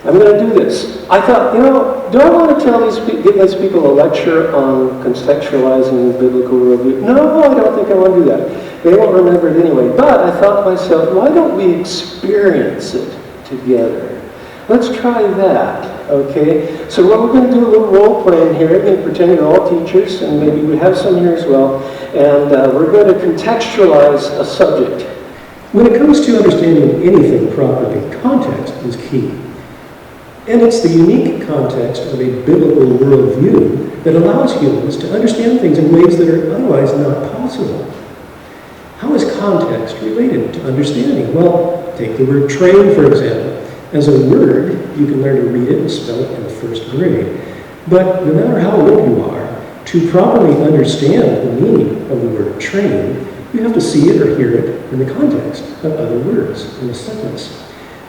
I'm going to do this. I thought, you know, do I want to give these people a lecture on contextualizing the biblical worldview? No, I don't think I want to do that. They won't remember it anyway. But I thought to myself, why don't we experience it together? Let's try that, okay? So what we're going to do a little role playing here. I'm going to pretend you're all teachers, and maybe we have some here as well. And we're going to contextualize a subject. When it comes to understanding anything properly, context is key. And it's the unique context of a biblical worldview that allows humans to understand things in ways that are otherwise not possible. How is context related to understanding? Well, take the word train, for example. As a word, you can learn to read it and spell it in the first grade. But no matter how old you are, to properly understand the meaning of the word train, you have to see it or hear it in the context of other words in a sentence.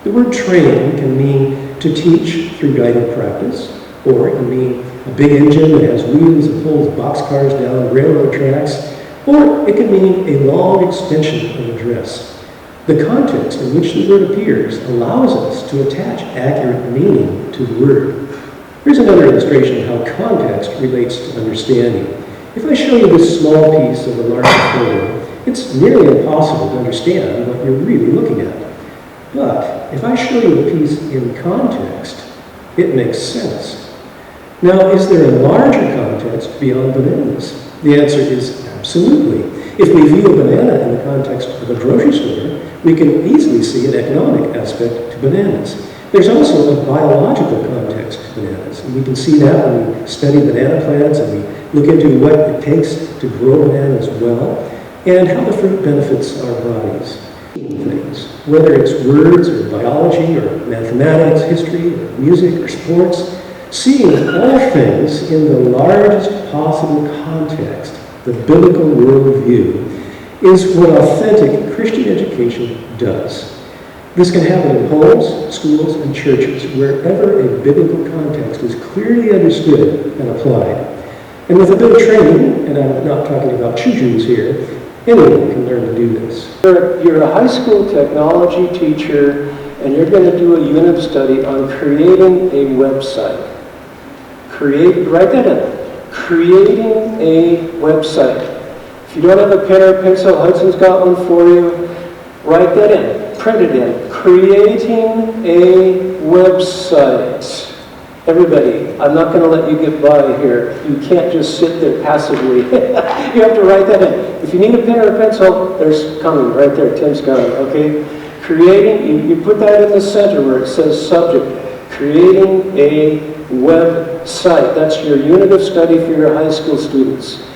The word train can mean to teach through guided practice, or it can mean a big engine that has wheels and pulls boxcars down railroad tracks, or it can mean a long extension of a dress. The context in which the word appears allows us to attach accurate meaning to the word. Here's another illustration of how context relates to understanding. If I show you this small piece of a larger photo, it's nearly impossible to understand what you're really looking at. But if I show you a piece in context, it makes sense. Now, is there a larger context beyond bananas? The answer is absolutely. If we view a banana in the context of a grocery store, we can easily see an economic aspect to bananas. There's also a biological context to bananas, and we can see that when we study banana plants and we look into what it takes to grow bananas well, and how the fruit benefits our bodies. Things, whether it's words or biology or mathematics, history or music or sports, seeing all things in the largest possible context, the biblical worldview, is what authentic Christian education does. This can happen in homes, schools, and churches, wherever a biblical context is clearly understood and applied. And with a bit of training, and I'm not talking about choo-choos here, anyone can learn to do this. You're a high school technology teacher, and you're going to do a unit study on creating a website. Write that in. Creating a website. If you don't have a pen or pencil, Hudson's got one for you. Write that in. Print it in. Creating a website. Everybody, I'm not going to let you get by here. You can't just sit there passively. You have to write that in. If you need a pen or a pencil, there's coming right there. Tim's got it, okay? Creating, you put that in the center where it says subject. Creating a website. That's your unit of study for your high school students.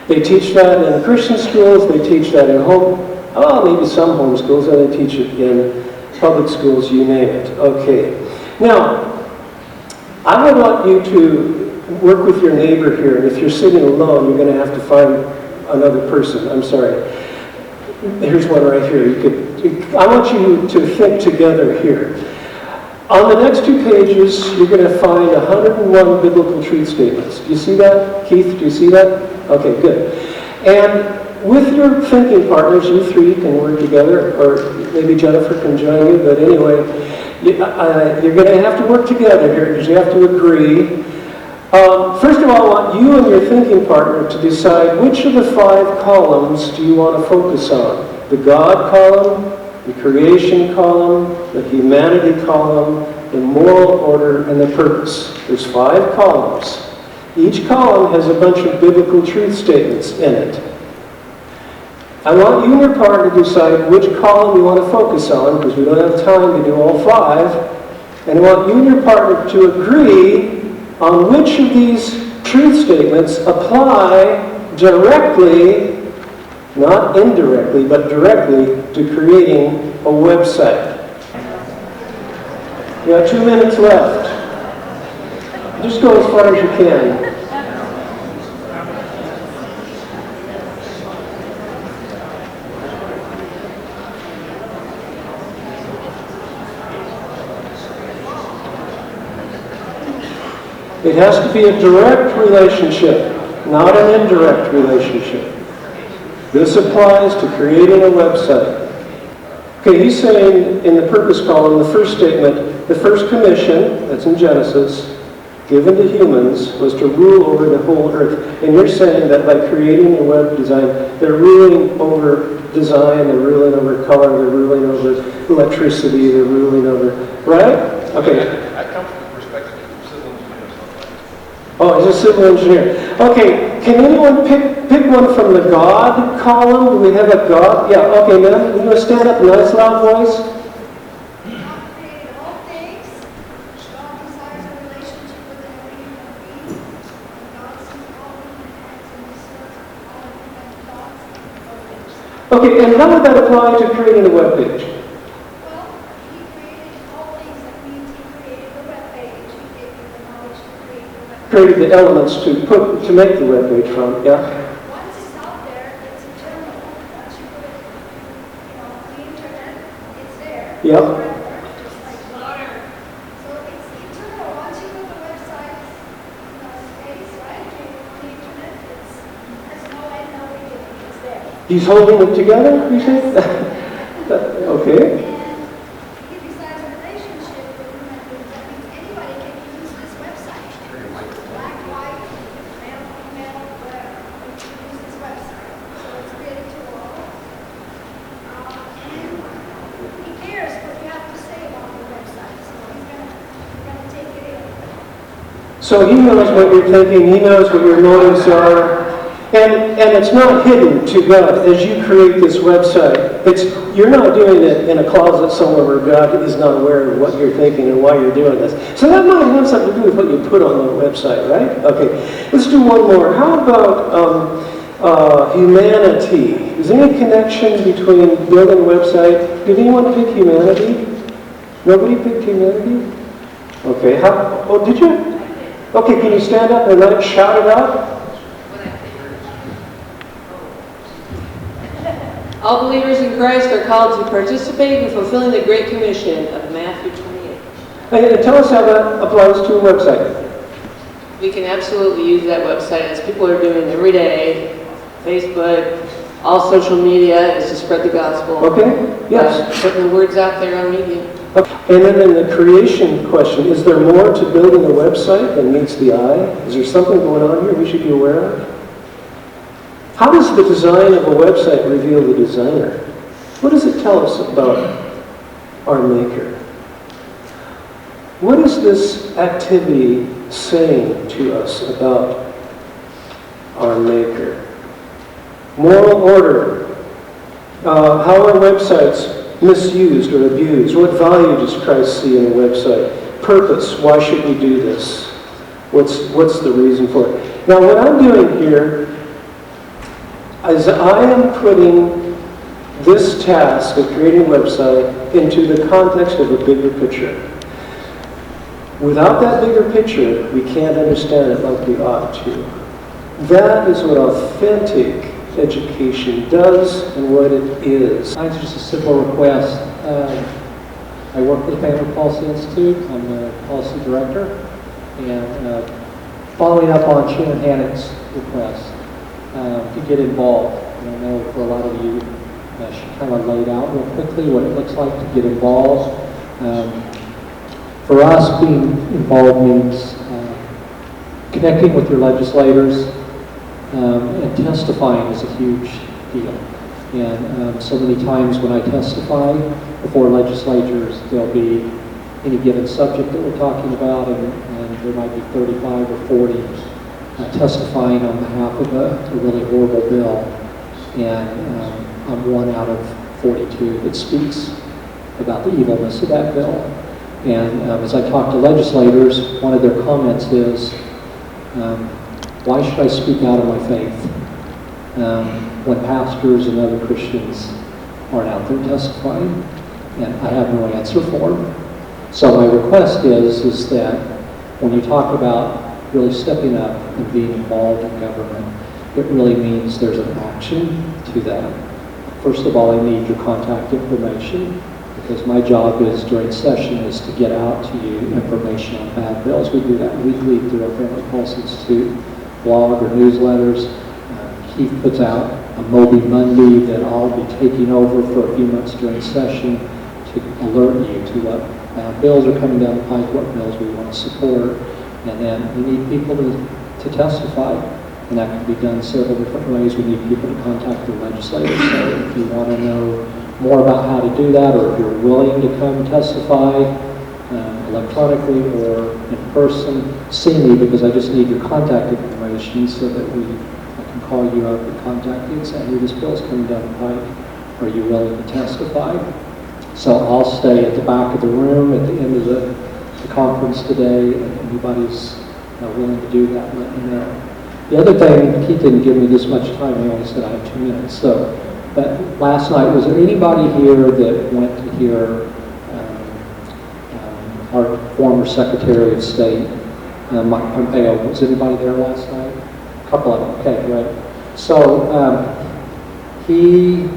They teach that in Christian schools. They teach that in maybe some home schools, and they teach it in public schools, you name it. Okay. Now, I would want you to work with your neighbor here, and if you're sitting alone, you're going to have to find another person. I'm sorry. Here's one right here. I want you to think together here. On the next 2 pages, you're going to find 101 biblical truth statements. Do you see that? Keith, do you see that? Okay, good. And with your thinking partners, you 3 can work together, or maybe Jennifer can join you, but anyway, you're going to have to work together here because you have to agree. First of all, I want you and your thinking partner to decide which of the 5 columns do you want to focus on. The God column, the creation column, the humanity column, the moral order, and the purpose. There's 5 columns. Each column has a bunch of biblical truth statements in it. I want you and your partner to decide which column you want to focus on, because we don't have time to do all 5. And I want you and your partner to agree on which of these truth statements apply directly, not indirectly, but directly to creating a website. You have 2 minutes left. Just go as far as you can. It has to be a direct relationship, not an indirect relationship. This applies to creating a website. Okay, he's saying in the purpose column, the first statement, the first commission, that's in Genesis, given to humans, was to rule over the whole earth. And you're saying that by creating a web design, they're ruling over design, they're ruling over color, they're ruling over electricity, they're ruling over, right? Okay. I come from the perspective of civil engineers. Oh, he's a civil engineer. Okay, can anyone pick one from the God column? Do we have a God? Yeah, okay, ma'am. You want to stand up in a nice loud voice? God created all things. God desires a relationship with every human being. God sees all human acts and discerns all human thoughts and motives. Okay, and how would that apply to creating a web page? Well, He created all things. That means He created the web page. He gave you the knowledge to create the web page. Created the elements to make the web page from, yeah? Once it's out there, it's eternal. Once you put it, on the internet, it's there. Yep. It's forever, just like water. So it's eternal. Once you put the website, space, right? On the internet, there's no end, no beginning. It's there. He's holding it together, you say? Okay. And He desires a relationship with human beings. That means anybody can use this website. Black, white, male, female, whatever. You can use this website. So it's created to all. And He cares what you have to say about the website. So He's gonna take it in. So he knows what you're thinking, he knows what your motives are, and it's not hidden to God as you create this website. You're not doing it in a closet somewhere where God is not aware of what you're thinking and why you're doing this. So that might have something to do with what you put on the website, right? Okay, let's do one more. How about humanity? Is there any connection between building a website? Did anyone pick humanity? Nobody picked humanity? Okay, did you? Okay, can you stand up and shout it out? All believers in Christ are called to participate in fulfilling the Great Commission of Matthew 28. And tell us how that applies to a website. We can absolutely use that website as people are doing every day. Facebook, all social media is to spread the gospel. Okay, yes. Putting the words out there on media. Okay. And then in the creation question, is there more to building a website than meets the eye? Is there something going on here we should be aware of? How does the design of a website reveal the designer? What does it tell us about our maker? What is this activity saying to us about our maker? Moral order. How are websites misused or abused? What value does Christ see in a website? Purpose. Why should we do this? What's the reason for it? Now, what I'm doing here is I am putting this task of creating a website into the context of a bigger picture. Without that bigger picture, we can't understand it like we ought to. That is what authentic education does and what it is. Mine's just a simple request. I work for the Family Policy Institute. I'm the policy director. And following up on Sharon Hannock's request to get involved. And I know for a lot of you, she kind of laid out real quickly what it looks like to get involved. For us, being involved means connecting with your legislators, and testifying is a huge deal. And so many times when I testify before legislatures, there'll be any given subject that we're talking about, and there might be 35 or 40 testifying on behalf of a really horrible bill. And I'm one out of 42 that speaks about the evilness of that bill. And as I talk to legislators, one of their comments is, why should I speak out of my faith when pastors and other Christians aren't out there testifying? And I have no answer for them. So my request is that when you talk about really stepping up and being involved in government, it really means there's an action to that. First of all, I need your contact information, because my job is during session is to get out to you information on bad bills. We do that weekly through our Family Policy Institute blog or newsletters. Keith puts out a Moby Monday that I'll be taking over for a few months during session to alert you to what bills are coming down the pike, what bills we want to support, and then we need people to testify, and that can be done several different ways. We need people to contact their legislators, so if you want to know more about how to do that, or if you're willing to come testify electronically or in person, see me, because I just need your contact information so that I can call you up and contact you and say, hey, this bill's coming down the pike. Are you willing to testify? So I'll stay at the back of the room at the end of the conference today, and anybody's willing to do that, let me know. The other thing, Keith didn't give me this much time, he only said I have 2 minutes. So, but last night, was there anybody here that went to hear our former Secretary of State, Mike Pompeo? Was anybody there last night? A couple of them, okay, great. So he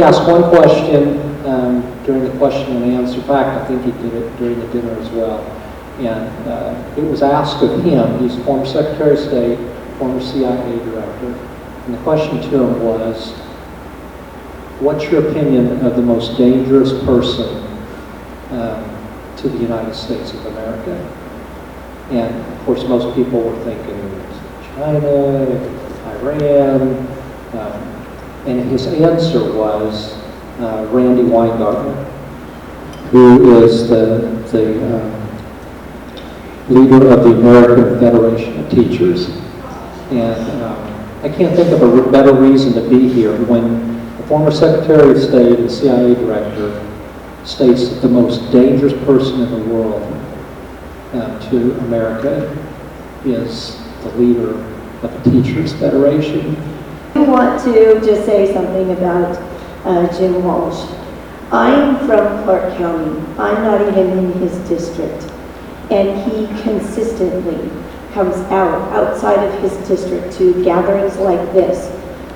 asked one question during the question and answer. In fact, I think he did it during the dinner as well. And it was asked of him, he's former Secretary of State, former CIA director, and the question to him was, what's your opinion of the most dangerous person to the United States of America? And of course, most people were thinking China, Iran, and his answer was Randy Weingarten, who is the leader of the American Federation of Teachers. And I can't think of a better reason to be here when the former Secretary of State and CIA director states that the most dangerous person in the world to America is the leader of the Teachers Federation. I want to just say something about Jim Walsh. I'm from Clark County. I'm not even in his district. And he consistently comes outside of his district to gatherings like this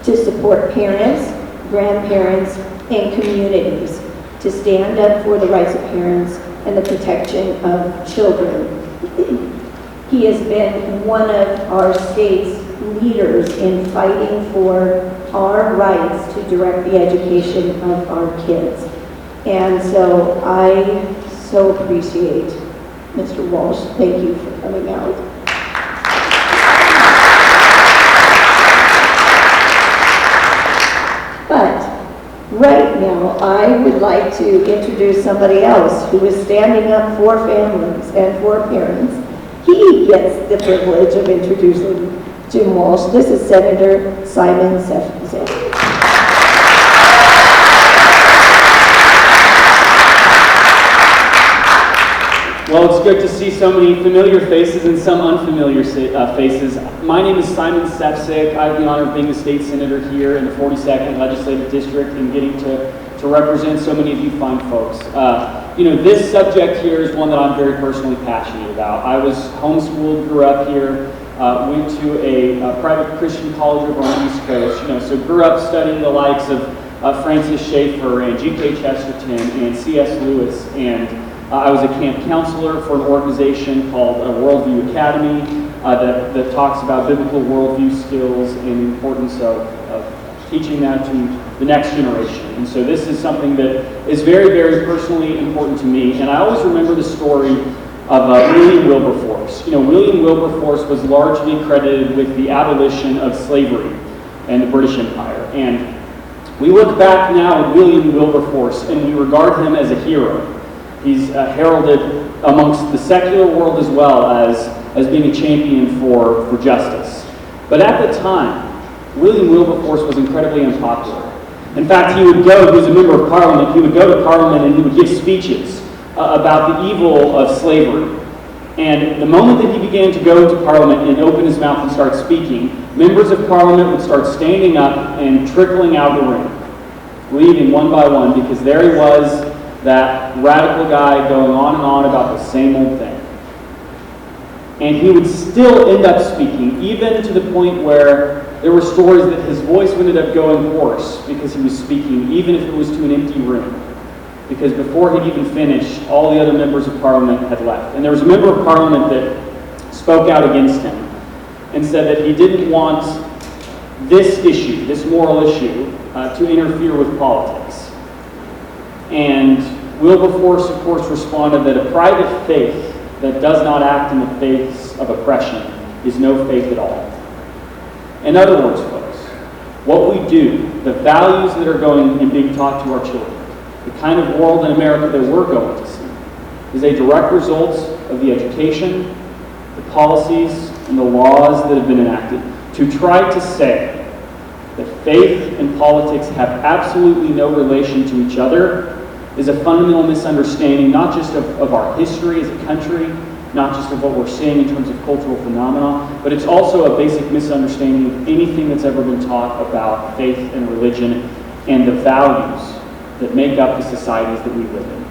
to support parents, grandparents, and communities, to stand up for the rights of parents and the protection of children. He has been one of our state's leaders in fighting for our rights to direct the education of our kids. And so I so appreciate Mr. Walsh. Thank you for coming out. But right now, I would like to introduce somebody else who is standing up for families and for parents. He gets the privilege of introducing Jim Walsh. This is Senator Simon Sefzik. Well, it's good to see so many familiar faces and some unfamiliar faces. My name is Simon Sefzik. I have the honor of being the state senator here in the 42nd Legislative District and getting to represent so many of you fine folks. This subject here is one that I'm very personally passionate about. I was homeschooled, grew up here, went to a private Christian college over on the East Coast, so grew up studying the likes of Francis Schaeffer and G.K. Chesterton and C.S. Lewis, and I was a camp counselor for an organization called Worldview Academy that talks about biblical worldview skills and the importance of teaching that to the next generation. And so this is something that is very, very personally important to me. And I always remember the story of William Wilberforce. William Wilberforce was largely credited with the abolition of slavery in the British Empire. And we look back now at William Wilberforce and we regard him as a hero. He's heralded amongst the secular world as well as being a champion for justice. But at the time, William Wilberforce was incredibly unpopular. In fact, he was a member of Parliament, he would go to Parliament and he would give speeches about the evil of slavery. And the moment that he began to go into Parliament and open his mouth and start speaking, members of Parliament would start standing up and trickling out of the room, leaving one by one, because there he was, that radical guy going on and on about the same old thing. And he would still end up speaking, even to the point where there were stories that his voice ended up going hoarse because he was speaking, even if it was to an empty room. Because before he'd even finished, all the other members of Parliament had left. And there was a member of Parliament that spoke out against him and said that he didn't want this issue, this moral issue, to interfere with politics. And Wilberforce, of course, responded that a private faith that does not act in the face of oppression is no faith at all. In other words, folks, what we do, the values that are going and being taught to our children, the kind of world in America that we're going to see, is a direct result of the education, the policies, and the laws that have been enacted. To try to say that faith and politics have absolutely no relation to each other is a fundamental misunderstanding, not just of our history as a country, not just of what we're seeing in terms of cultural phenomena, but it's also a basic misunderstanding of anything that's ever been taught about faith and religion and the values that make up the societies that we live in.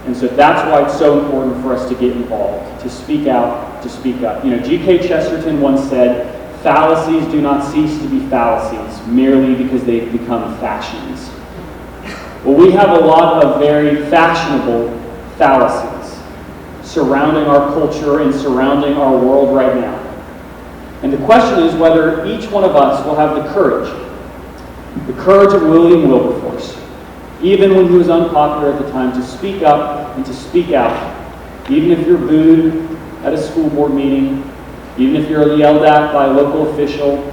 And so that's why it's so important for us to get involved, to speak out, to speak up. You know, G.K. Chesterton once said, "Fallacies do not cease to be fallacies merely because they've become fashions." Well, we have a lot of very fashionable fallacies surrounding our culture and surrounding our world right now. And the question is whether each one of us will have the courage of William Wilberforce, even when he was unpopular at the time, to speak up and to speak out, even if you're booed at a school board meeting, even if you're yelled at by a local official,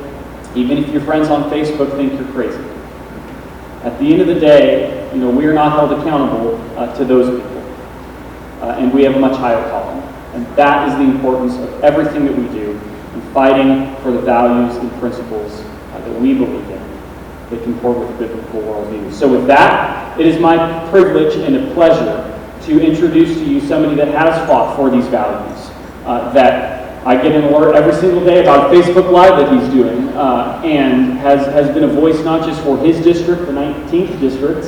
even if your friends on Facebook think you're crazy. At the end of the day, you know, we are not held accountable to those people, and we have a much higher calling. And that is the importance of everything that we do in fighting for the values and principles that we believe in that comport with the biblical worldview. So with that, it is my privilege and a pleasure to introduce to you somebody that has fought for these values, that I get an alert every single day about a Facebook Live that he's doing, and has been a voice not just for his district, the 19th district,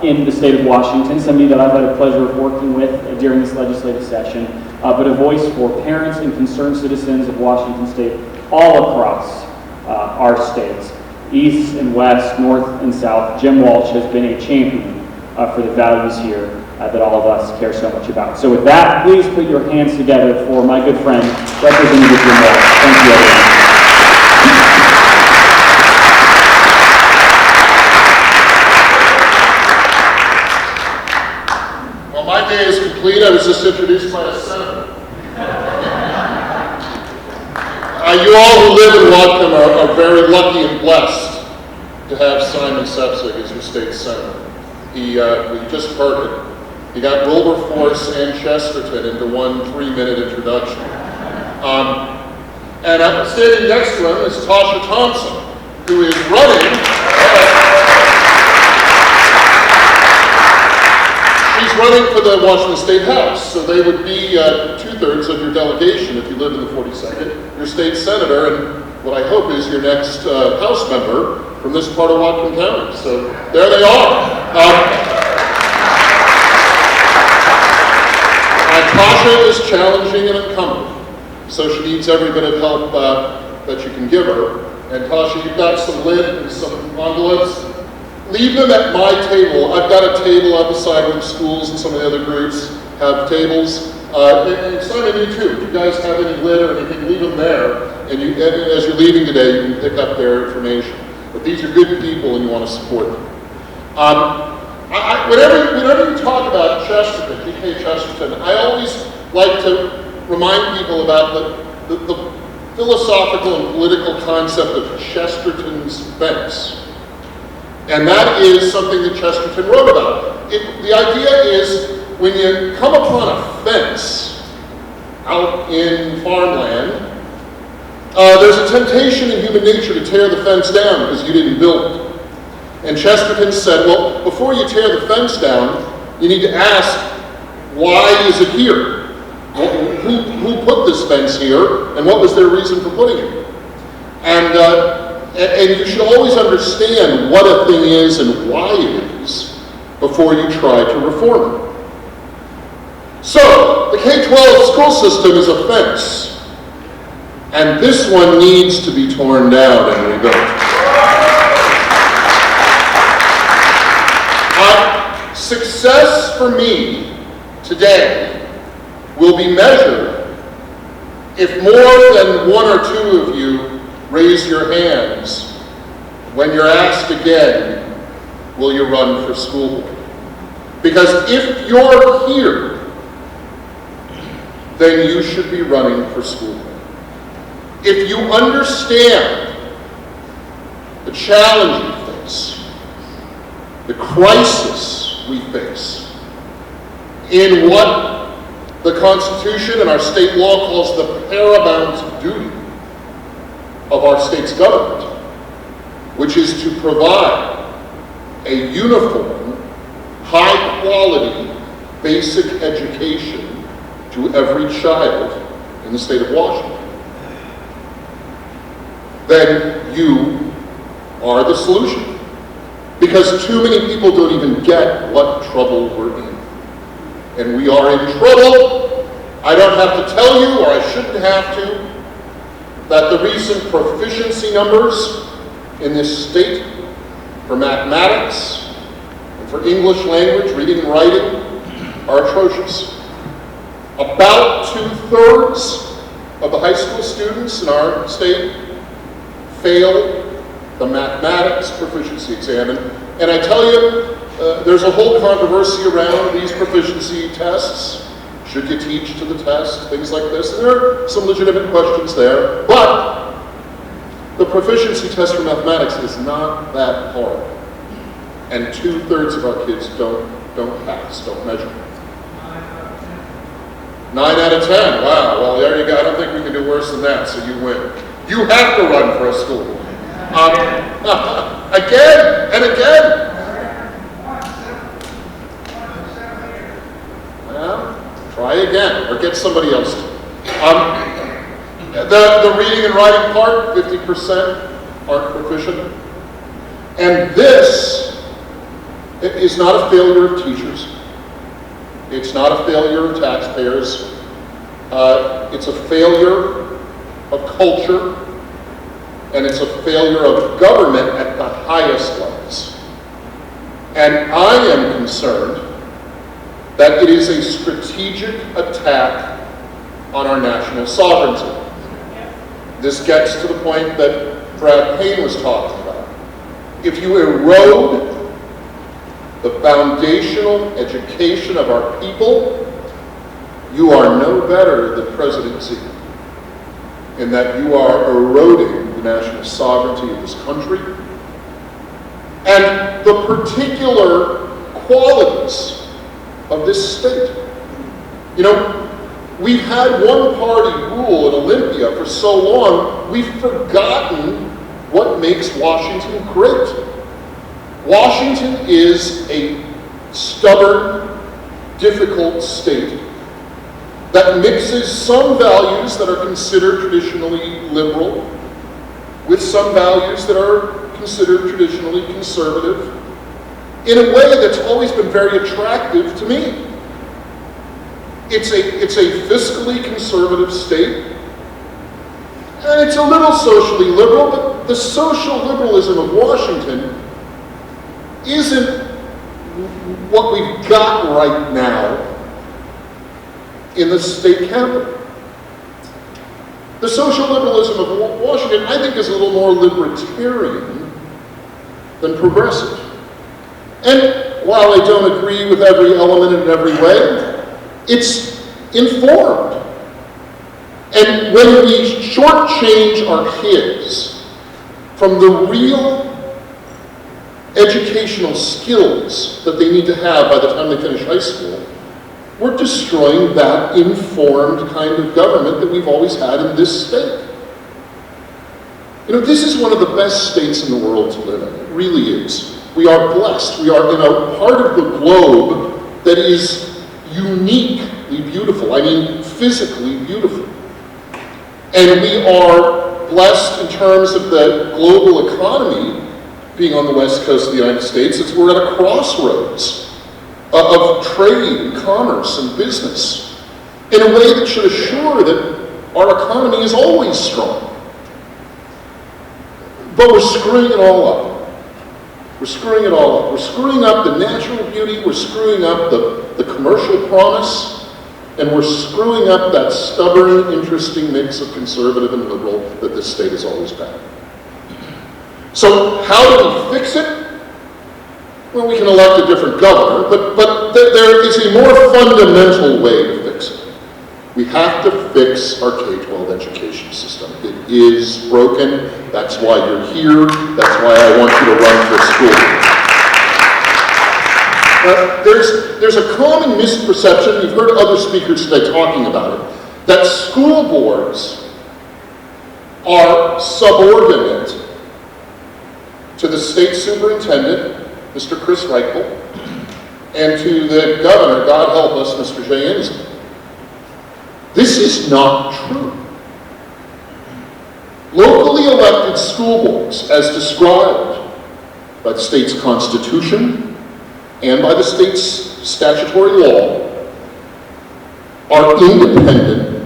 in the state of Washington, somebody that I've had a pleasure of working with during this legislative session, but a voice for parents and concerned citizens of Washington state all across our states, east and west, north and south. Jim Walsh has been a champion for the values here that all of us care so much about. So with that, please put your hands together for my good friend, Representative Jim Walsh. Thank you, everyone. Well, my day is complete. I was just introduced by a senator. You all who live in Whatcom are very lucky and blessed to have Simon Sefzik as your state senator. We just heard it. He got Wilberforce and Chesterton into one 3-minute introduction. And standing next to him is Tasha Thompson, who is running. She's running for the Washington State House, so they would be 2/3 of your delegation if you live in the 42nd, your state senator, and what I hope is your next House member from this part of Whatcom County. So there they are. Tasha is challenging and encumbered, so she needs every bit of help that you can give her. And Tasha, you've got some lint and some envelopes. Leave them at my table. I've got a table out beside when schools and some of the other groups have tables. And Simon, you too. If you guys have any lint or anything, leave them there. And as you're leaving today, you can pick up their information. But these are good people and you want to support them. Whenever you talk about Chesterton, G.K. Chesterton, I always like to remind people about the philosophical and political concept of Chesterton's fence. And that is something that Chesterton wrote about. The idea is when you come upon a fence out in farmland, there's a temptation in human nature to tear the fence down because you didn't build it. And Chesterton said, well, before you tear the fence down, you need to ask, why is it here? Who put this fence here, and what was their reason for putting it? And you should always understand what a thing is and why it is before you try to reform it. So, the K-12 school system is a fence, and this one needs to be torn down and rebuilt. Success for me today will be measured if more than 1 or 2 of you raise your hands when you're asked again, will you run for school board? Because if you're here, then you should be running for school board. If you understand the challenge we face, the crisis we face, in what the Constitution and our state law calls the paramount duty of our state's government, which is to provide a uniform, high-quality, basic education to every child in the state of Washington, then you are the solution. Because too many people don't even get what trouble we're in. And we are in trouble. I don't have to tell you, or I shouldn't have to, that the recent proficiency numbers in this state for mathematics and for English language, reading and writing, are atrocious. About 2/3 of the high school students in our state fail the mathematics proficiency exam. And I tell you, there's a whole controversy around these proficiency tests. Should you teach to the test? Things like this. And there are some legitimate questions there. But the proficiency test for mathematics is not that hard. And 2/3 of our kids don't pass, don't measure. 9 out of 10. Wow. Well, there you go. I don't think we can do worse than that, so you win. You have to run for a school board. Again and again. Well, try again, or get somebody else to. The reading and writing part, 50% aren't proficient. And this is not a failure of teachers. It's not a failure of taxpayers. It's a failure of culture, and it's a failure of government at the highest levels. And I am concerned that it is a strategic attack on our national sovereignty. This gets to the point that Brad Payne was talking about. If you erode the foundational education of our people, you are no better than President Xi, in that you are eroding the national sovereignty of this country and the particular qualities of this state. You know, we've had one-party rule in Olympia for so long, we've forgotten what makes Washington great. Washington is a stubborn, difficult state that mixes some values that are considered traditionally liberal with some values that are considered traditionally conservative in a way that's always been very attractive to me. It's a fiscally conservative state, and it's a little socially liberal, but the social liberalism of Washington isn't what we've got right now in the state capital. The social liberalism of Washington, I think, is a little more libertarian than progressive. And while I don't agree with every element in every way, it's informed. And when we shortchange our kids from the real educational skills that they need to have by the time they finish high school, we're destroying that informed kind of government that we've always had in this state. You know, this is one of the best states in the world to live in. It really is. We are blessed. We are in a part of the globe that is uniquely beautiful. I mean, physically beautiful. And we are blessed in terms of the global economy being on the west coast of the United States. We're at a crossroads of trade and commerce and business in a way that should assure that our economy is always strong. But we're screwing it all up. We're screwing it all up. We're screwing up the natural beauty, we're screwing up the commercial promise, and we're screwing up that stubborn, interesting mix of conservative and liberal that this state has always been. So how do we fix it? well, we can elect a different governor, but there is a more fundamental way to fix it. We have to fix our K-12 education system. It is broken. That's why you're here. That's why I want you to run for school. There's a common misperception, you've heard other speakers today talking about it, that school boards are subordinate to the state superintendent, Mr. Chris Reichel, and to the governor, God help us, Mr. Jay Inslee. This is not true. Locally elected school boards, as described by the state's constitution and by the state's statutory law, are independent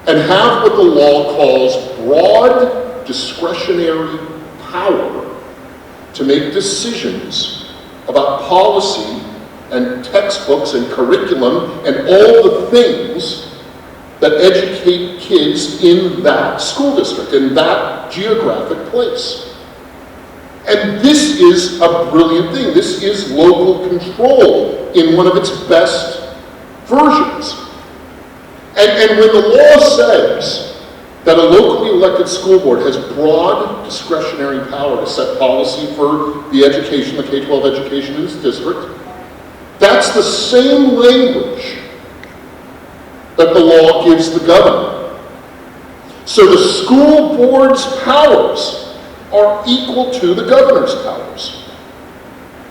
and have what the law calls broad discretionary power to make decisions about policy and textbooks and curriculum and all the things that educate kids in that school district, in that geographic place. And this is a brilliant thing. This is local control in one of its best versions. And when the law says that a locally elected school board has broad discretionary power to set policy for the education, the K-12 education in its district, that's the same language that the law gives the governor. So the school board's powers are equal to the governor's powers.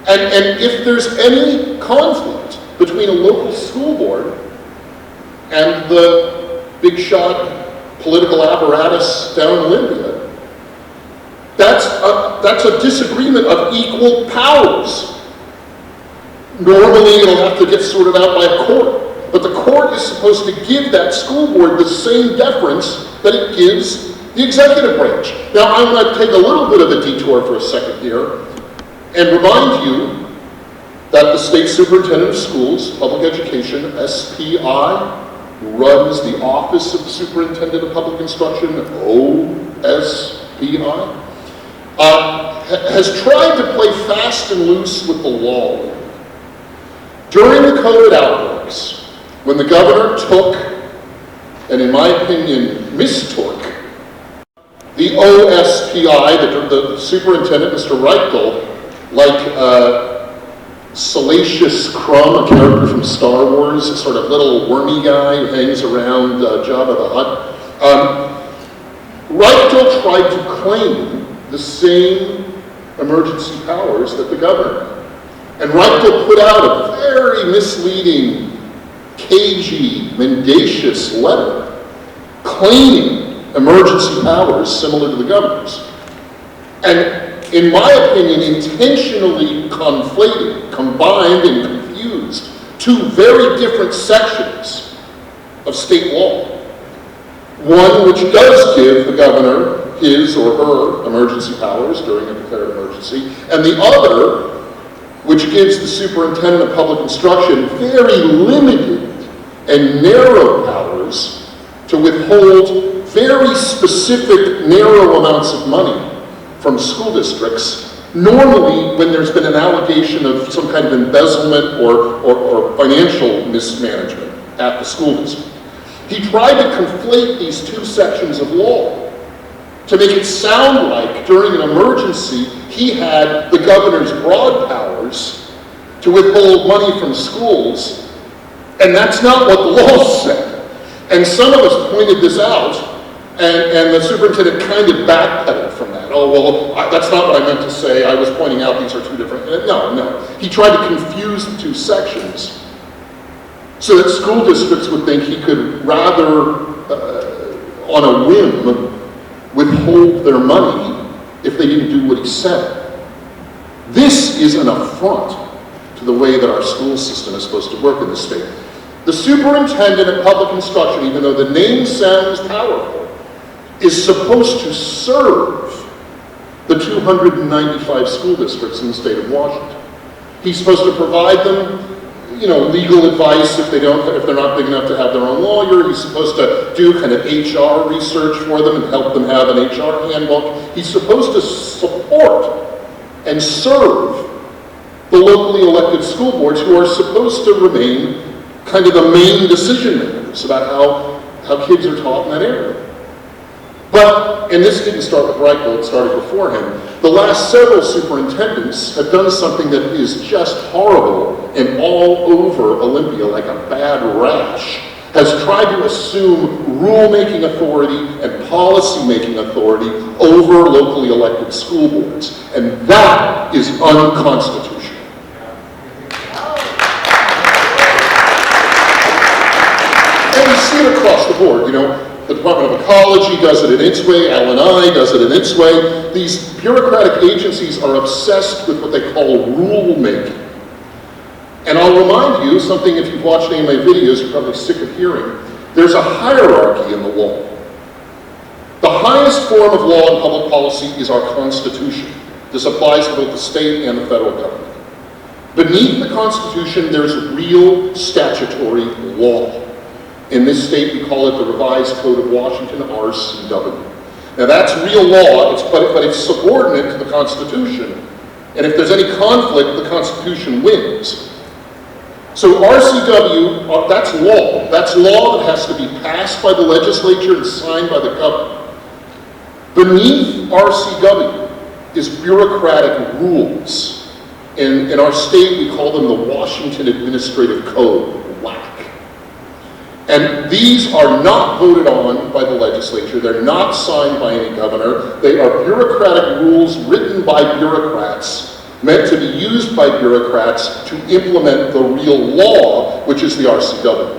And if there's any conflict between a local school board and the big shot political apparatus down in Olympia, that's a disagreement of equal powers. Normally it'll have to get sorted out by a court, but the court is supposed to give that school board the same deference that it gives the executive branch. Now I'm going to take a little bit of a detour for a second here and remind you that the State Superintendent of Schools, Public Education, SPI, runs the Office of the Superintendent of Public Instruction, OSPI, has tried to play fast and loose with the law. During the COVID outbreaks, when the governor took, and in my opinion, mistook, the OSPI, the superintendent, Mr. Reichel, like Salacious Crumb, a character from Star Wars, a sort of little wormy guy who hangs around Jabba the Hutt. Reichel tried to claim the same emergency powers that the governor had. And Reichel put out a very misleading, cagey, mendacious letter claiming emergency powers similar to the governor's. And in my opinion, intentionally conflated, combined, and confused two very different sections of state law. One which does give the governor his or her emergency powers during a declared emergency, and the other which gives the superintendent of public instruction very limited and narrow powers to withhold very specific, narrow amounts of money from school districts, normally when there's been an allegation of some kind of embezzlement or financial mismanagement at the school district. He tried to conflate these two sections of law to make it sound like during an emergency he had the governor's broad powers to withhold money from schools, and that's not what the law said. And some of us pointed this out, and the superintendent kind of backpedaled from that. Oh, well, that's not what I meant to say. I was pointing out these are two different. No. He tried to confuse the two sections so that school districts would think he could rather, on a whim, withhold their money if they didn't do what he said. This is an affront to the way that our school system is supposed to work in the state. The superintendent of public instruction, even though the name sounds powerful, is supposed to serve the 295 school districts in the state of Washington. He's supposed to provide them, legal advice if they're not big enough to have their own lawyer. He's supposed to do kind of HR research for them and help them have an HR handbook. He's supposed to support and serve the locally elected school boards who are supposed to remain kind of the main decision makers about how kids are taught in that area. But, and this didn't start with Reichel, it started before him, the last several superintendents have done something that is just horrible and all over Olympia like a bad rash, has tried to assume rule-making authority and policy-making authority over locally elected school boards. And that is unconstitutional. And we see it across the board, you know. The Department of Ecology does it in its way, LNI does it in its way. These bureaucratic agencies are obsessed with what they call rule-making. And I'll remind you, something if you've watched any of my videos, you're probably sick of hearing, there's a hierarchy in the law. The highest form of law and public policy is our Constitution. This applies to both the state and the federal government. Beneath the Constitution, there's real statutory law. In this state, we call it the Revised Code of Washington, RCW. Now that's real law, but it's subordinate to the Constitution. And if there's any conflict, the Constitution wins. So RCW, that's law. That's law that has to be passed by the legislature and signed by the governor. Beneath RCW is bureaucratic rules. In our state, we call them the Washington Administrative Code, WAC. And these are not voted on by the legislature. They're not signed by any governor. They are bureaucratic rules written by bureaucrats, meant to be used by bureaucrats to implement the real law, which is the RCW.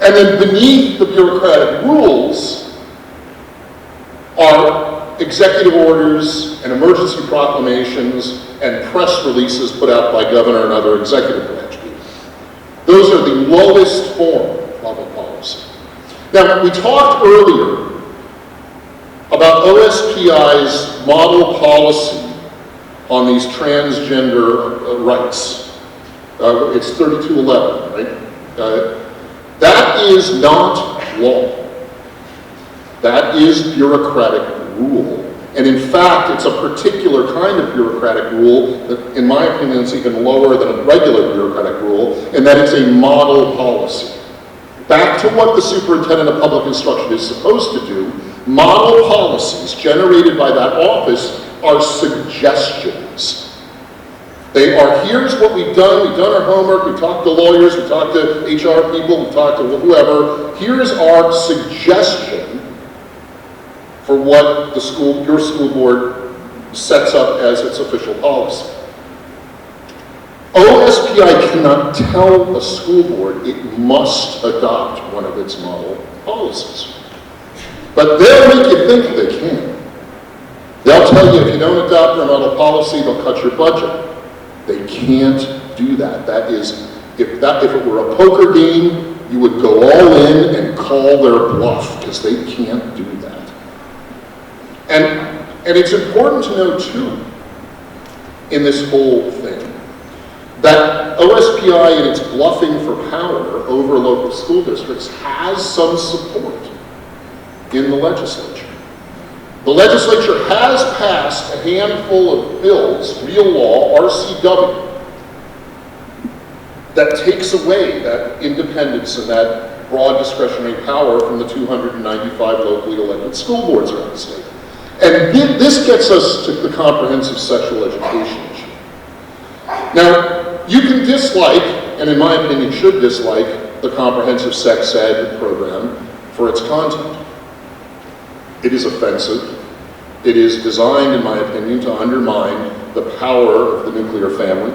And then beneath the bureaucratic rules are executive orders and emergency proclamations and press releases put out by governor and other executive branch people. Those are the lowest form of public policy. Now, we talked earlier about OSPI's model policy on these transgender rights. It's 3211, right? That is not law. That is bureaucratic rule. And in fact, it's a particular kind of bureaucratic rule that, in my opinion, is even lower than a regular bureaucratic rule, and that it's a model policy. Back to what the superintendent of public instruction is supposed to do, model policies generated by that office are suggestions. They are, here's what we've done our homework, we talked to lawyers, we talked to HR people, we talked to whoever, here's our suggestion for what the your school board sets up as its official policy. OSPI cannot tell a school board it must adopt one of its model policies. But they'll make you think they can. They'll tell you if you don't adopt their model policy, they'll cut your budget. They can't do that. That is, if it were a poker game, you would go all in and call their bluff, because they can't do that. And it's important to know, too, in this whole thing, that OSPI in its bluffing for power over local school districts has some support in the legislature. The legislature has passed a handful of bills, real law, RCW, that takes away that independence and that broad discretionary power from the 295 locally elected school boards around the state. And this gets us to the comprehensive sexual education issue. Now, you can dislike, and in my opinion should dislike, the comprehensive sex ed program for its content. It is offensive. It is designed, in my opinion, to undermine the power of the nuclear family.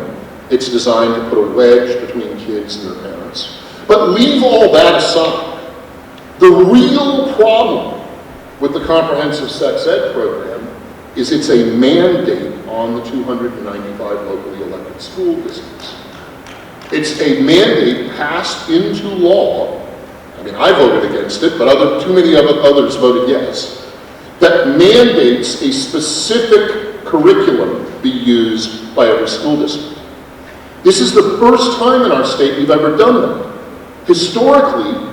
It's designed to put a wedge between kids and their parents. But leave all that aside. The real problem with the comprehensive sex ed program is it's a mandate on the 295 locally elected school districts. It's a mandate passed into law. I mean, I voted against it, but too many of others voted yes. That mandates a specific curriculum be used by every school district. This is the first time in our state we've ever done that. Historically,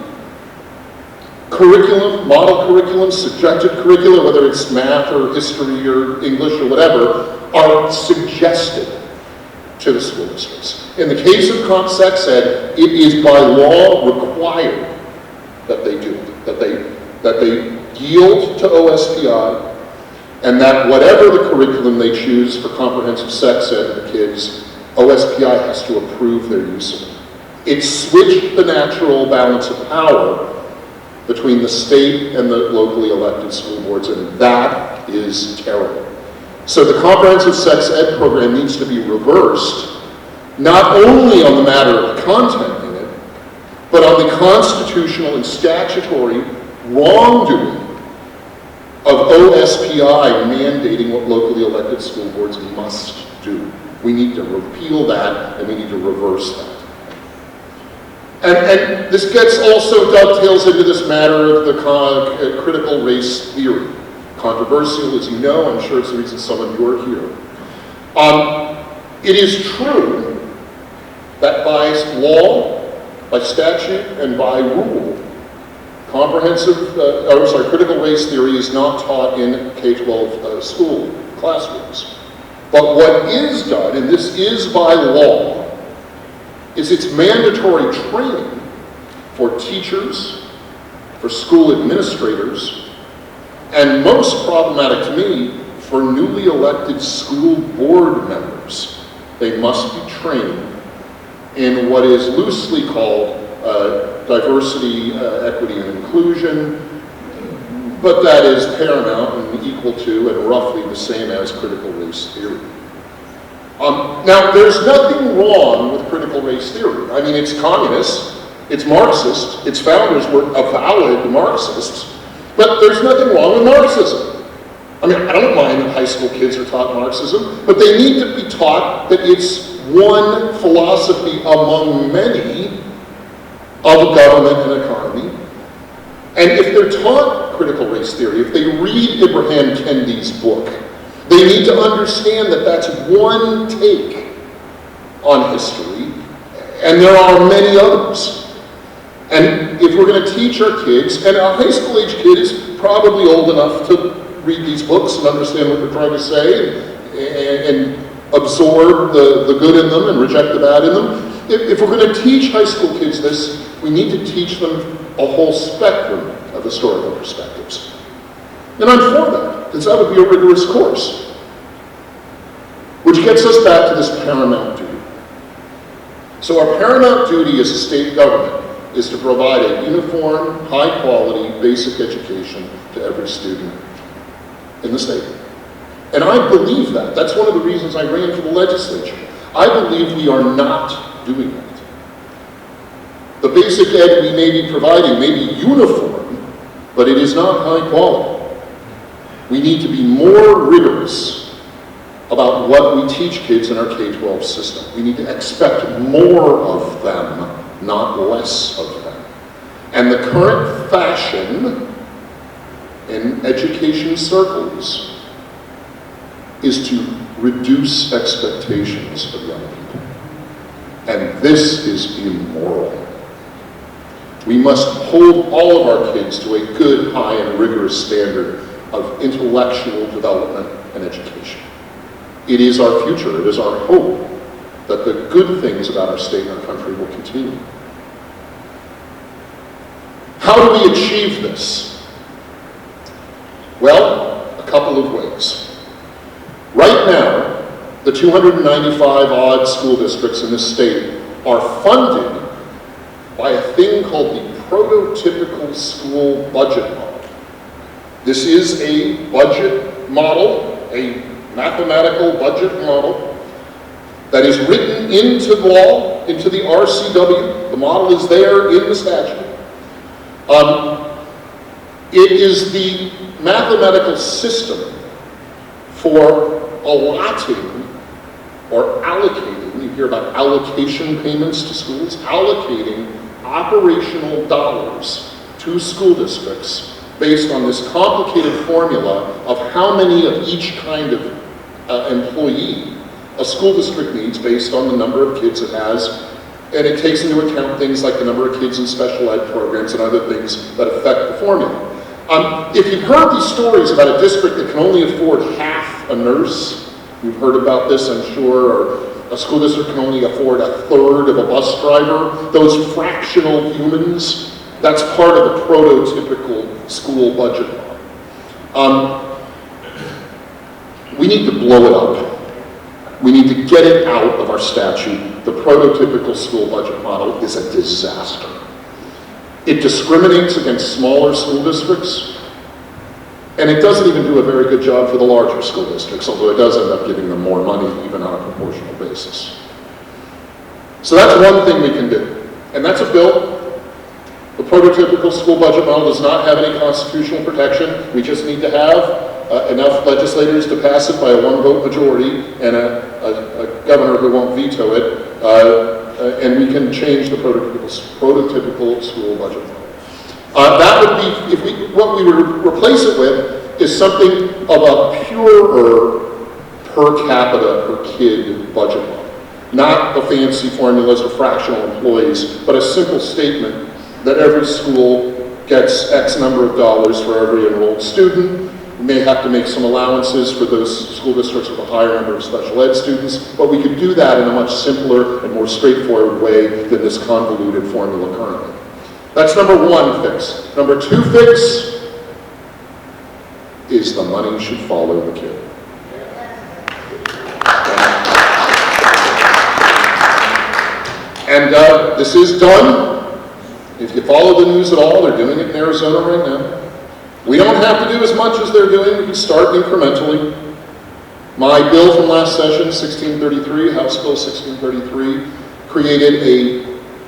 curriculum, model curriculum, subjective curricula, whether it's math or history or English or whatever, are suggested. to the school districts. In the case of sex ed, it is by law required that they do it, that they yield to OSPI, and that whatever the curriculum they choose for comprehensive sex ed for kids, OSPI has to approve their use of it. It switched the natural balance of power between the state and the locally elected school boards, and that is terrible. So the comprehensive sex ed program needs to be reversed, not only on the matter of the content in it, but on the constitutional and statutory wrongdoing of OSPI mandating what locally elected school boards must do. We need to repeal that, and we need to reverse that. And this also dovetails into this matter of the critical race theory. Controversial, as you know, I'm sure it's the reason some of you are here. It is true that by law, by statute, and by rule, critical race theory is not taught in K-12 school classrooms. But what is done, and this is by law, is it's mandatory training for teachers, for school administrators, and most problematic to me, for newly elected school board members. They must be trained in what is loosely called diversity, equity, and inclusion, but that is paramount and equal to and roughly the same as critical race theory. Now, there's nothing wrong with critical race theory. I mean, it's communist, it's Marxist, its founders were avowed Marxists, but there's nothing wrong with Marxism. I mean, I don't mind that high school kids are taught Marxism, but they need to be taught that it's one philosophy among many of government and economy. And if they're taught critical race theory, if they read Ibrahim Kendi's book, they need to understand that that's one take on history, and there are many others. And if we're going to teach our kids, and a high school age kid is probably old enough to read these books and understand what they're trying to say and absorb the good in them and reject the bad in them. If we're going to teach high school kids this, we need to teach them a whole spectrum of historical perspectives. And I'm for that, because that would be a rigorous course. Which gets us back to this paramount duty. So our paramount duty as a state government is to provide a uniform, high-quality, basic education to every student in the state. And I believe that. That's one of the reasons I ran for the legislature. I believe we are not doing that. The basic ed we may be providing may be uniform, but it is not high quality. We need to be more rigorous about what we teach kids in our K-12 system. We need to expect more of them, not less of them. And the current fashion in education circles is to reduce expectations of young people. And this is immoral. We must hold all of our kids to a good, high, and rigorous standard of intellectual development and education. It is our future, it is our hope that the good things about our state and our country will continue. How do we achieve this? Well, a couple of ways. Right now, the 295 odd school districts in this state are funded by a thing called the Prototypical School Budget Model. This is a budget model, a mathematical budget model that is written into law, into the RCW. The model is there in the statute. It is the mathematical system for allotting or allocating, you hear about allocation payments to schools, allocating operational dollars to school districts based on this complicated formula of how many of each kind of employee a school district needs based on the number of kids it has, and it takes into account things like the number of kids in special ed programs and other things that affect the formula. If you've heard these stories about a district that can only afford half a nurse, you've heard about this, I'm sure, or a school district can only afford a third of a bus driver, those fractional humans, that's part of the prototypical school budget model. We need to blow it up. We need to get it out of our statute. The prototypical school budget model is a disaster. It discriminates against smaller school districts, and it doesn't even do a very good job for the larger school districts, although it does end up giving them more money, even on a proportional basis. So that's one thing we can do, and that's a bill. The prototypical school budget model does not have any constitutional protection. We just need to have enough legislators to pass it by a 1-vote majority and a governor who won't veto it, and we can change the prototypical school budget model. That would be, what we would replace it with is something of a purer per capita, per kid budget model. Not the fancy formulas of fractional employees, but a simple statement that every school gets X number of dollars for every enrolled student. We may have to make some allowances for those school districts with a higher number of special ed students, but we could do that in a much simpler and more straightforward way than this convoluted formula currently. That's number one fix. Number two fix is the money should follow the kid. And this is done. If you follow the news at all, they're doing it in Arizona right now. We don't have to do as much as they're doing. We can start incrementally. My bill from last session, 1633, House Bill 1633, created a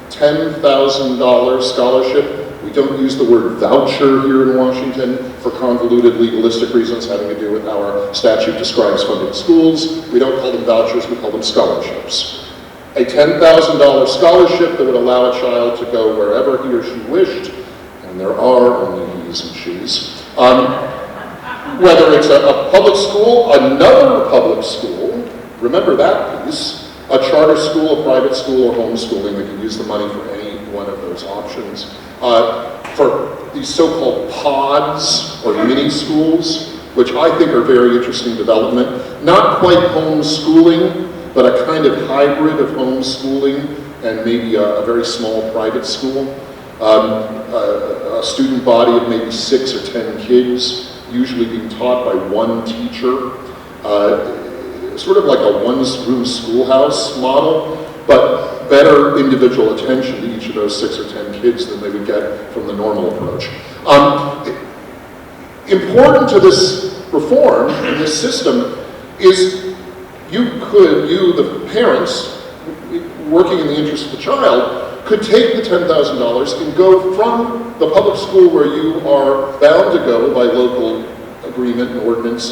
$10,000 scholarship. We don't use the word voucher here in Washington for convoluted legalistic reasons having to do with how our statute describes funding schools. We don't call them vouchers, we call them scholarships. A $10,000 scholarship that would allow a child to go wherever he or she wished, and there are only he's and she's. Whether it's a public school, another public school, remember that piece, a charter school, a private school, or homeschooling that can use the money for any one of those options. For these so-called pods or mini schools, which I think are very interesting development, not quite homeschooling, but a kind of hybrid of homeschooling and maybe a very small private school. A student body of maybe 6 or 10 kids, usually being taught by one teacher. Sort of like a one-room schoolhouse model, but better individual attention to each of those 6 or 10 kids than they would get from the normal approach. Important to this reform, in this system, is you, the parents, working in the interest of the child, could take the $10,000 and go from the public school where you are bound to go by local agreement and ordinance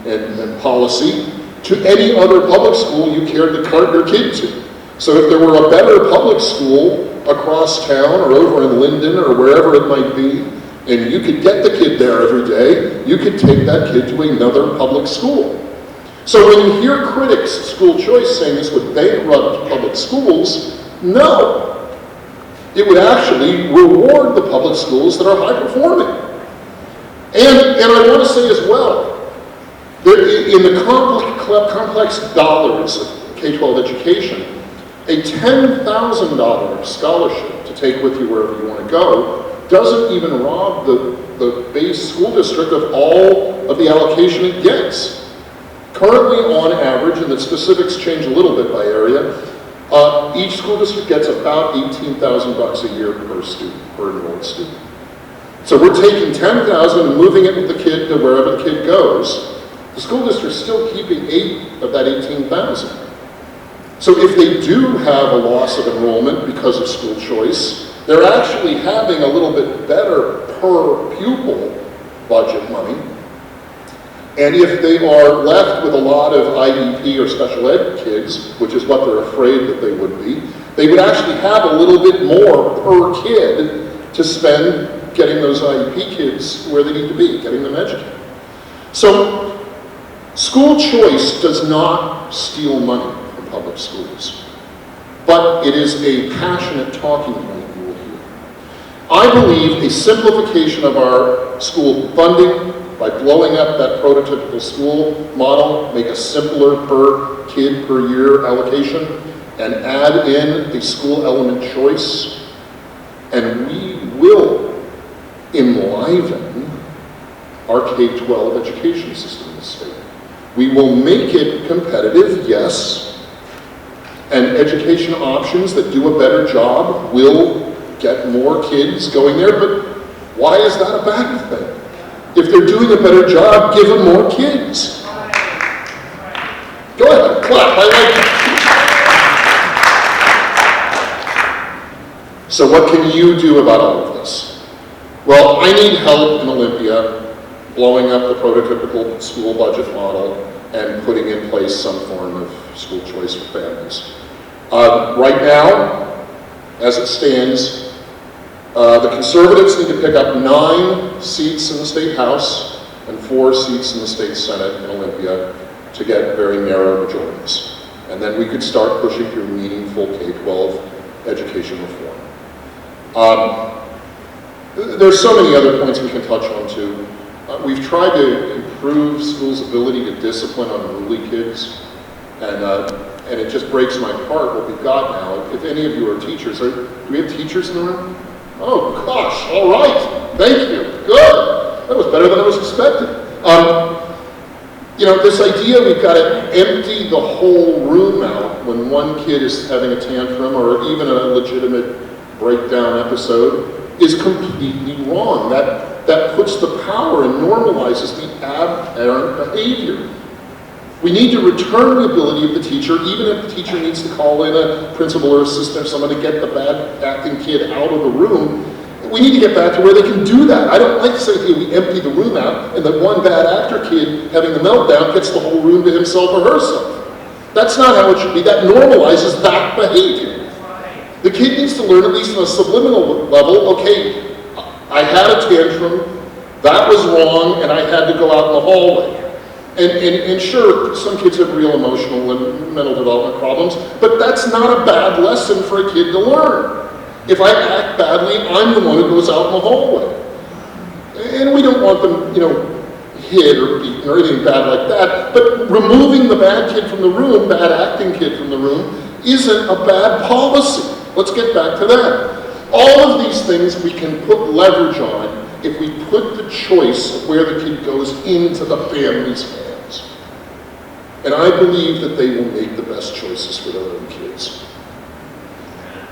and policy to any other public school you cared to cart your kid to. So if there were a better public school across town or over in Linden or wherever it might be, and you could get the kid there every day, you could take that kid to another public school. So when you hear critics of school choice saying this would bankrupt public schools, no. It would actually reward the public schools that are high performing. And I want to say as well, that in the complex dollars of K-12 education, a $10,000 scholarship to take with you wherever you want to go doesn't even rob the base school district of all of the allocation it gets. Currently, on average, and the specifics change a little bit by area, each school district gets about $18,000 a year per student, per enrolled student. So we're taking $10,000 and moving it with the kid to wherever the kid goes. The school district's still keeping $8,000 of that $18,000. So if they do have a loss of enrollment because of school choice, they're actually having a little bit better per pupil budget money. And if they are left with a lot of IEP or special ed kids, which is what they're afraid that they would be, they would actually have a little bit more per kid to spend getting those IEP kids where they need to be, getting them educated. So school choice does not steal money from public schools, but it is a passionate talking point you will hear. I believe a simplification of our school funding, by blowing up that prototypical school model, make a simpler per kid per year allocation, and add in a school element choice, and we will enliven our K-12 education system in the state. We will make it competitive, yes, and education options that do a better job will get more kids going there, but why is that a bad thing? If they're doing a better job, give them more kids. Go ahead, clap, I like it. So what can you do about all of this? Well, I need help in Olympia blowing up the prototypical school budget model and putting in place some form of school choice for families. Right now, as it stands, the Conservatives need to pick up 9 seats in the State House and 4 seats in the State Senate in Olympia to get very narrow majorities. And then we could start pushing through meaningful K-12 education reform. There's so many other points we can touch on too. We've tried to improve schools' ability to discipline unruly kids, and it just breaks my heart what we've got now. If any of you are teachers, do we have teachers in the room? Oh gosh, all right, thank you, good. That was better than I was expecting. You know, this idea we've got to empty the whole room out when one kid is having a tantrum or even a legitimate breakdown episode is completely wrong. That puts the power and normalizes the aberrant behavior. We need to return the ability of the teacher, even if the teacher needs to call in a principal or assistant or someone to get the bad acting kid out of the room. We need to get back to where they can do that. I don't like to say that we empty the room out and that one bad actor kid having the meltdown gets the whole room to himself or herself. That's not how it should be. That normalizes that behavior. The kid needs to learn, at least on a subliminal level, okay, I had a tantrum, that was wrong, and I had to go out in the hallway. And sure, some kids have real emotional and mental development problems, but that's not a bad lesson for a kid to learn. If I act badly, I'm the one who goes out in the hallway. And we don't want them, you know, hit or beaten or anything bad like that, but removing the bad kid from the room, bad acting kid from the room, isn't a bad policy. Let's get back to that. All of these things we can put leverage on if we put the choice of where the kid goes into the family's hands. And I believe that they will make the best choices for their own kids.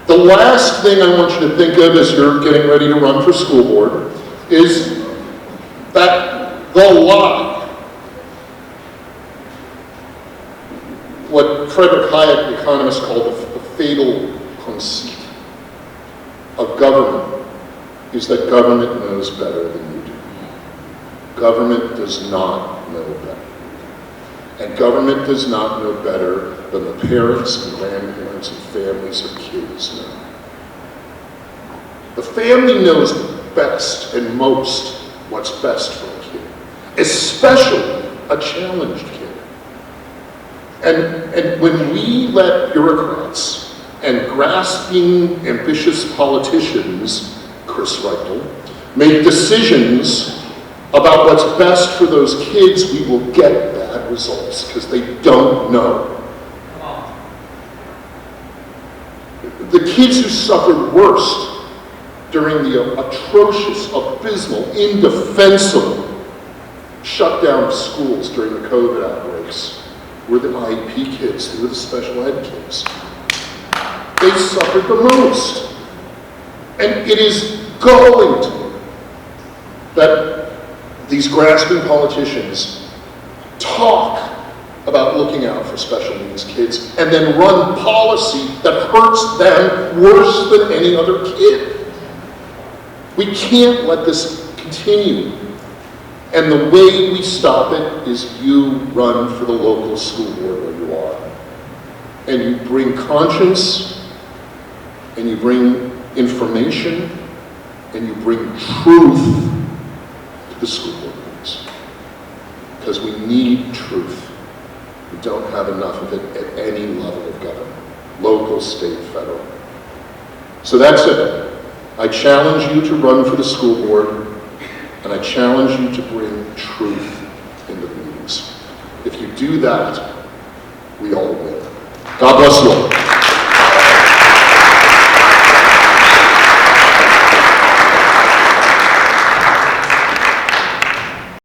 The last thing I want you to think of as you're getting ready to run for school board is that the lie, what Frederick Hayek, the economist, called the fatal conceit of government, is that government knows better than you do. Government does not know better. And government does not know better than the parents and grandparents and families of kids know. The family knows best and most what's best for a kid, especially a challenged kid. And when we let bureaucrats and grasping, ambitious politicians, Chris Reichel, make decisions about what's best for those kids, we will get bad results because they don't know. The kids who suffered worst during the atrocious, abysmal, indefensible shutdown of schools during the COVID outbreaks were the IEP kids, they were the special ed kids. They suffered the most. And it is galling to me that these grasping politicians talk about looking out for special needs kids and then run policy that hurts them worse than any other kid. We can't let this continue. And the way we stop it is you run for the local school board where you are. And you bring conscience, and you bring information, and you bring truth to the school board meetings. Because we need truth. We don't have enough of it at any level of government, local, state, federal. So that's it. I challenge you to run for the school board and I challenge you to bring truth into the meetings. If you do that, we all win. God bless you all.